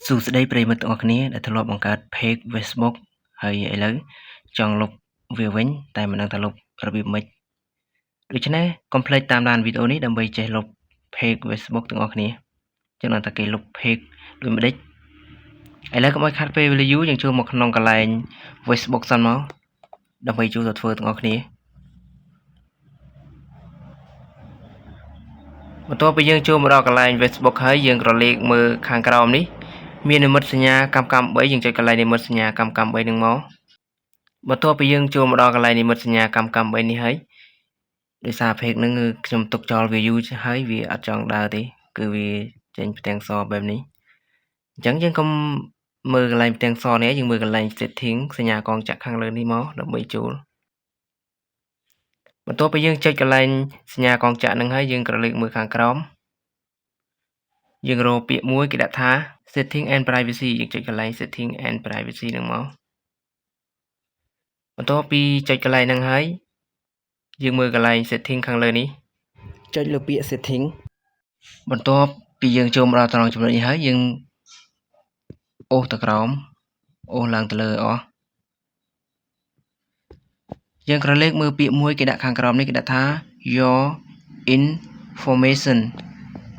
សួស្តីប្រិយមិត្តទាំងអស់គ្នាដែលធ្លាប់បង្កើត Page Facebook ហើយឥឡូវចង់លុបវាវិញតែមិនដឹងថាលុបរបៀបម៉េចដូច្នេះកុំភ្លេចតាមដានវីដេអូនេះដើម្បីចេះលុប Page Facebook ទាំងអស់គ្នាចឹងដល់តែគេលុប Page ដូចម្ដេចឥឡូវកុំឲ្យខាត់ពេលវេលាយូរយើងចូលមកក្នុងកន្លែង Facebook សិនមកដើម្បីចូលទៅធ្វើទាំងអស់គ្នាបន្ទាប់ពីយើងចូលមកដល់កន្លែង Facebook ហើយយើងក្រឡេកមើលខាងក្រោមនេះមាននិមិត្តសញ្ញាកម្ម3យើងចុចកន្លែងនិមិត្តសញ្ញាកម្ម3នឹងមកបន្ទាប់ពីយើងចូលមកដល់កន្លែងនិមិត្តសញ្ញាកម្ម3នេះហើយដោយសារ page ហ្នឹងគឺខ្ញុំទុកចោលវាយូរហើយវាអត់ចង់ដើរទេគឺវាចេញផ្ទាំងសបែបនេះអញ្ចឹងយើងកុំមើលកន្លែងផ្ទាំងសនេះយើងមើលកន្លែង setting សញ្ញាកងចក្រខាងលើនេះមកដើម្បីចូលបន្ទាប់ពីយើងចុចកន្លែងសញ្ញាកងចក្រហ្នឹងហើយយើងក្រឡេកមើលខាងក្រោមយើងរកពាក្យមួយគេដាក់ថា setting and privacy យើងចុចកន្លែង setting and privacy ហ្នឹងមកបន្ទាប់ពីចុចកន្លែងហ្នឹងហើយយើងមើលកន្លែង setting ខាងលើនេះចុចលើពាក្យ setting បន្ទាប់ពីយើងចូលមកដល់ត្រង់ចំណុចនេះហើយយើងអូសទៅក្រោមអូសឡើងទៅលើអស់យើងក្រឡេកមើលពាក្យមួយគេដាក់ខាងក្រោមនេះគេដាក់ថា your information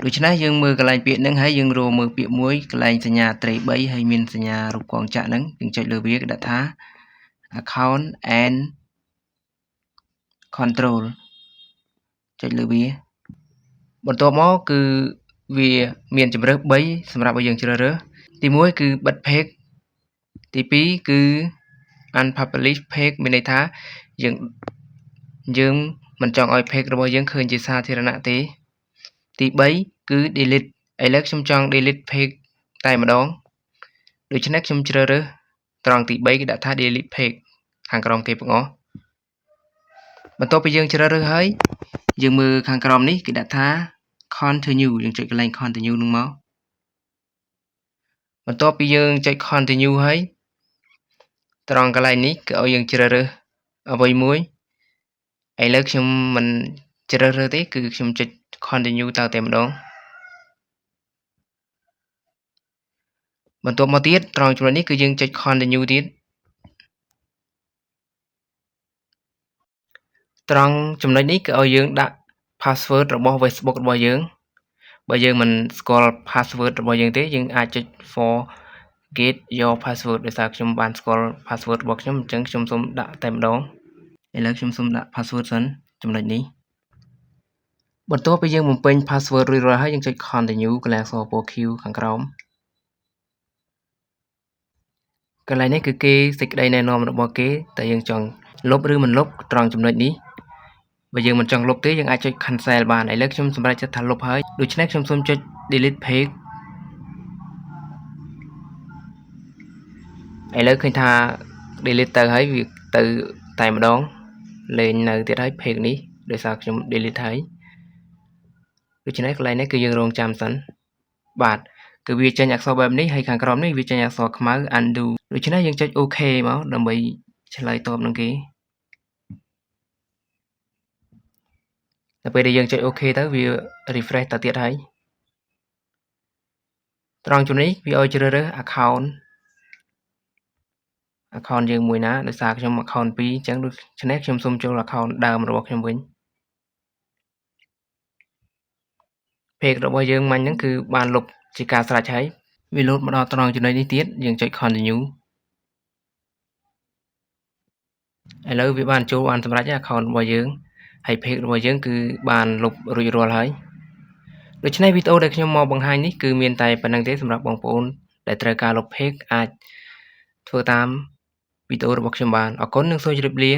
ដូច្នេះយើងមើលកន្លែងពាក្យហ្នឹងហើយយើងរកមើលពាក្យមួយកន្លែងសញ្ញាត្រី3ហើយមានសញ្ញារូបកងចក្រហ្នឹងយើងចុចលើវាគេដាក់ថា account and control ចុចលើវាបន្ទាប់មកគឺវាមានជម្រើស3សម្រាប់ឲ្យយើងជ្រើសរើសទី1គឺបិទ page ទី2គឺ unpublish page មានន័យថាយើងមិនចង់ឲ្យ page របស់យើងឃើញជាសាធារណៈទេទី3គឺ delete ឥឡូវខ្ញុំចង់ delete page តែម្ដងដូច្នេះខ្ញុំជ្រើសរើសត្រង់ទី3គេដាក់ថា delete page ខាងក្រោមគេបងអស់បន្ទាប់ពីយើងជ្រើសរើសហើយយើងមើលខាងក្រោមនេះគេដាក់ថា continue យើងចុចកន្លែង continue នឹងមកបន្ទាប់ពីយើងចុច continue ហើយត្រង់កន្លែងនេះគឺឲ្យយើងជ្រើសរើសអ្វីមួយឥឡូវខ្ញុំមិនជ្រើសរើសទេគឺខ្ញុំចុច continue តតែម្ដងបន្ទាប់មកទៀតត្រង់ចំណុចនេះគឺយើងចុច continue ទៀតត្រង់ចំណុចនេះគឺឲ្យយើងដាក់ password របស់ Facebook របស់យើងបើយើងមិនស្គាល់ password របស់យើងទេយើងអាចចុច forget your password ដោយសារខ្ញុំបានស្គាល់ password របស់ខ្ញុំអញ្ចឹងខ្ញុំសូមដាក់តែម្ដងឥឡូវខ្ញុំសូមដាក់ password សិនចំណុចនេះបន្ទាប់ពីយើងបំពេញ password រួចរាល់ហើយយើងចុច continue កន្លែងអក្សរពណ៌ Q ខាងក្រោម កន្លែងនេះគឺគេសេចក្តីណែនាំរបស់គេតែយើងចង់លុបឬមិនលុបត្រង់ចំណុចនេះបើយើងមិនចង់លុបទេយើងអាចចុច cancel បានឥឡូវខ្ញុំសម្រេចចិត្តថាលុបហើយដូច្នេះខ្ញុំសូមចុច delete page ឥឡូវឃើញថា delete ទៅហើយវាទៅតែម្ដងលេងនៅទៀតហើយ page នេះដោយសារខ្ញុំ delete ហើយដូច្នេះកន្លែងនេះគឺយើងរងចាំសិនបាទគឺវាចេញអក្សរបែបនេះហើយខាងក្រោមនេះវាចេញអក្សរខ្មៅ undo ដូច្នេះយើងចុច OK មកដើម្បីឆ្លើយតបនឹងគេដល់ពេលដែលយើងចុច OK ទៅវា refresh ទៅទៀតហើយត្រង់ចំណុចនេះវាឲ្យជ្រើសរើស account យើងមួយណាដោយសារខ្ញុំ account 2អញ្ចឹងដូច្នេះខ្ញុំសូមចូល account ដើមរបស់ខ្ញុំវិញ page របស់យើងមិញហ្នឹងគឺបានលុបជាការស្រេចហើយវាលោតមកដល់ត្រង់ចំណុចនេះទៀតយើងចុច continue ឥឡូវវាបានចូលបានសម្រាប់ account របស់យើងហើយ page របស់យើងគឺបានលុបរួចរាល់ហើយដូច្នេះវីដេអូដែលខ្ញុំមកបង្ហាញនេះគឺមានតែប៉ុណ្្នឹងទេសម្រាប់បងប្អូនដែលត្រូវការលុប page អាចធ្វើតាមវីដេអូរបស់ខ្ញុំបានអរគុណនិងសូមជម្រាបលា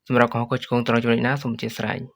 សម្រាប់កំហុសខុសឆ្គងត្រង់ចំណុចណាសូមអធិស្ឋាន